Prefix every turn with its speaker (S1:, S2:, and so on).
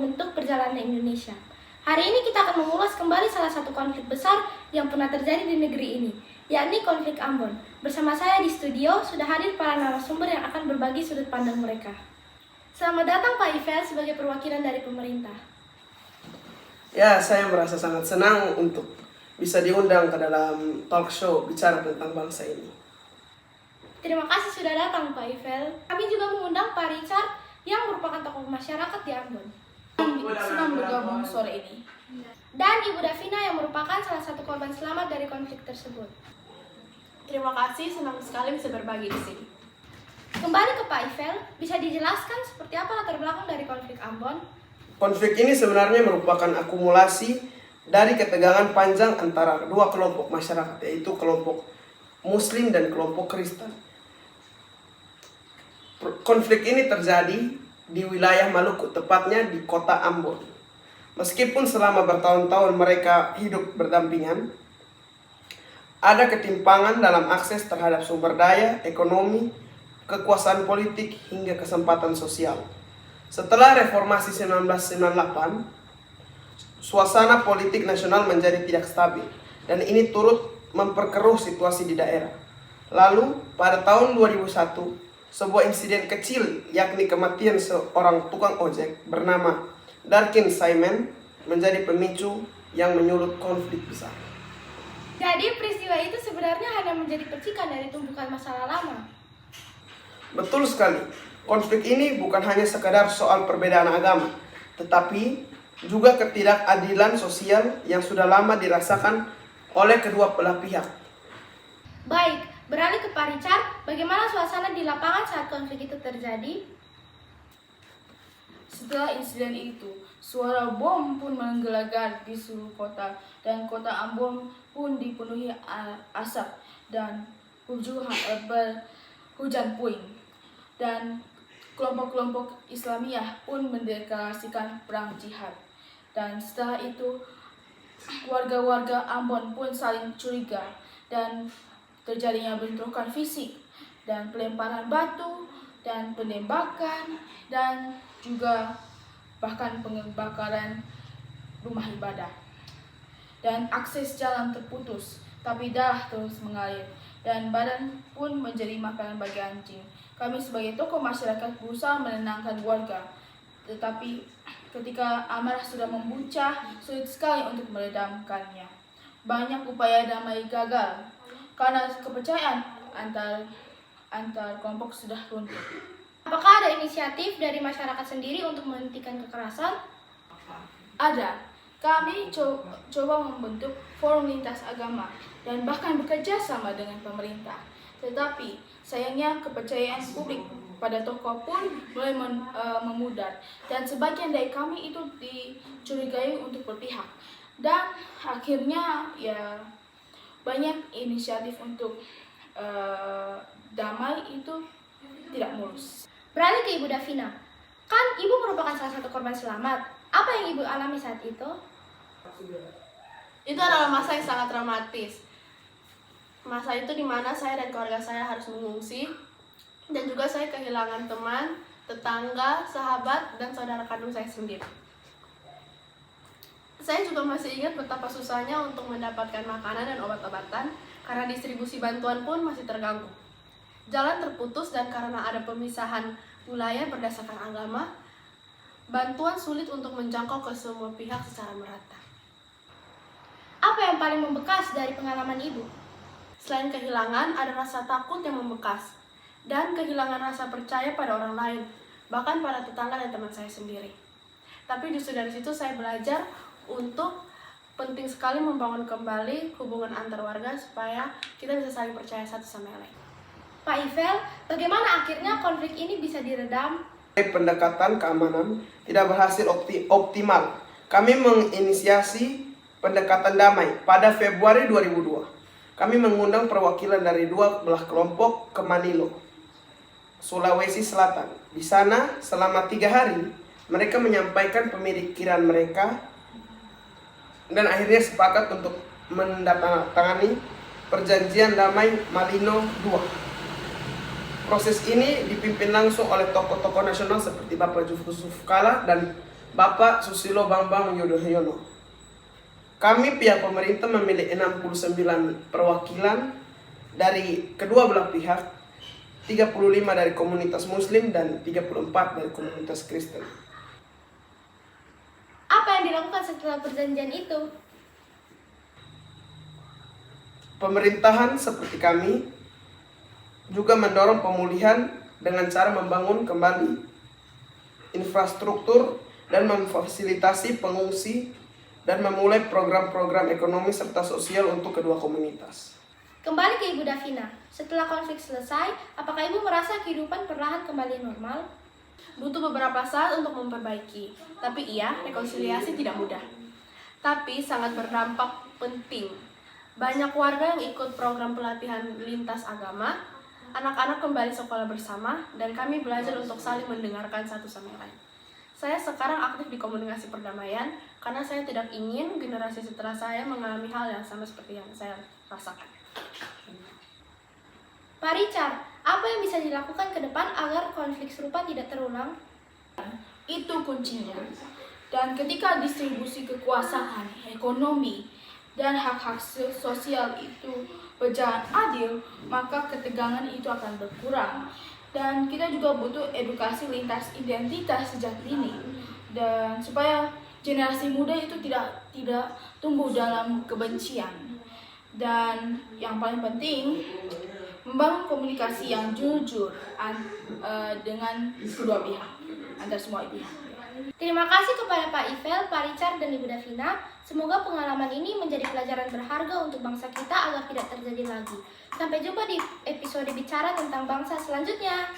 S1: membentuk perjalanan Indonesia. Hari ini kita akan mengulas kembali salah satu konflik besar yang pernah terjadi di negeri ini, yakni konflik Ambon. Bersama saya di studio sudah hadir para narasumber yang akan berbagi sudut pandang mereka. Selamat datang Pak Ivel sebagai perwakilan dari pemerintah.
S2: Ya, saya merasa sangat senang untuk bisa diundang ke dalam talk show bicara tentang bangsa ini.
S1: Terima kasih sudah datang Pak Ivel. Kami juga mengundang Pak Richard yang merupakan tokoh masyarakat di Ambon.
S3: Senang bergabung sore ini.
S1: Dan Ibu Davina yang merupakan salah satu korban selamat dari konflik tersebut.
S3: Terima kasih, senang sekali bisa berbagi di sini.
S1: Kembali ke Pak Ivel, bisa dijelaskan seperti apa latar belakang dari konflik Ambon?
S2: Konflik ini sebenarnya merupakan akumulasi dari ketegangan panjang antara dua kelompok masyarakat, yaitu kelompok Muslim dan kelompok Kristen. Konflik ini terjadi di wilayah Maluku, tepatnya di kota Ambon. Meskipun selama bertahun-tahun mereka hidup berdampingan, ada ketimpangan dalam akses terhadap sumber daya, ekonomi, kekuasaan politik, hingga kesempatan sosial. Setelah reformasi 1998, suasana politik nasional menjadi tidak stabil, dan ini turut memperkeruh situasi di daerah. Lalu, pada tahun 2001, sebuah insiden kecil, yakni kematian seorang tukang ojek bernama Darkin Simon, menjadi pemicu yang menyulut konflik besar.
S1: Jadi peristiwa itu sebenarnya hanya menjadi percikan dari tumpukan masalah lama.
S2: Betul sekali, konflik ini bukan hanya sekadar soal perbedaan agama, tetapi juga ketidakadilan sosial yang sudah lama dirasakan oleh kedua belah pihak.
S1: Baik, beralih ke Pak Richard, bagaimana suasana di lapangan saat konflik itu terjadi?
S3: Setelah insiden itu, suara bom pun menggelegar di seluruh kota, dan kota Ambon pun dipenuhi asap dan hujan puing. Dan kelompok-kelompok Islamiyah pun mendeklarasikan perang jihad. Dan setelah itu, warga-warga Ambon pun saling curiga dan terjadinya bentrokan fisik dan pelemparan batu dan penembakan dan juga bahkan pembakaran rumah ibadah. Dan akses jalan terputus, tapi darah terus mengalir dan badan pun menjadi makanan bagi anjing. Kami sebagai tokoh masyarakat berusaha menenangkan warga, tetapi ketika amarah sudah membuncah, sulit sekali untuk meredamkannya. Banyak upaya damai gagal karena kepercayaan antar kelompok sudah runtuh.
S1: Apakah ada inisiatif dari masyarakat sendiri untuk menghentikan kekerasan?
S3: Ada. Kami coba membentuk forum lintas agama dan bahkan bekerja sama dengan pemerintah. Tetapi sayangnya kepercayaan publik pada tokoh pun mulai memudar dan sebagian dari kami itu dicurigai untuk berpihak. Dan akhirnya ya banyak inisiatif untuk damai itu tidak mulus.
S1: Beralih ke Ibu Davina, kan Ibu merupakan salah satu korban selamat. Apa yang Ibu alami saat itu?
S4: Itu adalah masa yang sangat dramatis. Masa itu dimana saya dan keluarga saya harus mengungsi, dan juga saya kehilangan teman, tetangga, sahabat, dan saudara kandung saya sendiri. Saya juga masih ingat betapa susahnya untuk mendapatkan makanan dan obat-obatan karena distribusi bantuan pun masih terganggu. Jalan terputus dan karena ada pemisahan wilayah berdasarkan agama, bantuan sulit untuk menjangkau ke semua pihak secara merata.
S1: Apa yang paling membekas dari pengalaman Ibu?
S4: Selain kehilangan, ada rasa takut yang membekas dan kehilangan rasa percaya pada orang lain, bahkan pada tetangga dan teman saya sendiri. Tapi justru dari situ saya belajar untuk penting sekali membangun kembali hubungan antar warga supaya kita bisa saling percaya satu sama yang lain.
S1: Pak Ivel, bagaimana akhirnya konflik ini bisa diredam?
S2: Pendekatan keamanan tidak berhasil optimal. Kami menginisiasi pendekatan damai pada Februari 2002. Kami mengundang perwakilan dari dua belah kelompok ke Manilo, Sulawesi Selatan. Di sana selama 3 hari mereka menyampaikan pemikiran mereka dan akhirnya sepakat untuk menandatangani perjanjian damai Malino II. Proses ini dipimpin langsung oleh tokoh-tokoh nasional seperti Bapak Yusuf Kala dan Bapak Susilo Bambang Yudhoyono. Kami pihak pemerintah memilih 69 perwakilan dari kedua belah pihak, 35 dari komunitas Muslim dan 34 dari komunitas Kristen.
S1: Apa yang dilakukan setelah perjanjian itu?
S2: Pemerintahan seperti kami juga mendorong pemulihan dengan cara membangun kembali infrastruktur dan memfasilitasi pengungsi dan memulai program-program ekonomi serta sosial untuk kedua komunitas.
S1: Kembali ke Ibu Davina, setelah konflik selesai, apakah Ibu merasa kehidupan perlahan kembali normal?
S4: Butuh beberapa saat untuk memperbaiki, tapi iya, rekonsiliasi tidak mudah. Tapi sangat berdampak penting. Banyak warga yang ikut program pelatihan lintas agama, anak-anak kembali sekolah bersama, dan kami belajar untuk saling mendengarkan satu sama lain. Saya sekarang aktif di komunikasi perdamaian karena saya tidak ingin generasi setelah saya mengalami hal yang sama seperti yang saya rasakan.
S1: Pak Richard, apa yang bisa dilakukan ke depan agar konflik serupa tidak terulang?
S3: Itu kuncinya. Dan ketika distribusi kekuasaan, ekonomi, dan hak-hak sosial itu berjalan adil, maka ketegangan itu akan berkurang. Dan kita juga butuh edukasi lintas identitas sejak dini, dan supaya generasi muda itu tidak tumbuh dalam kebencian. Dan yang paling penting, membangun komunikasi yang jujur dengan kedua pihak, antar semua pihak.
S1: Terima kasih kepada Pak Ivel, Pak Richard, dan Ibu Davina. Semoga pengalaman ini menjadi pelajaran berharga untuk bangsa kita agar tidak terjadi lagi. Sampai jumpa di episode bicara tentang bangsa selanjutnya.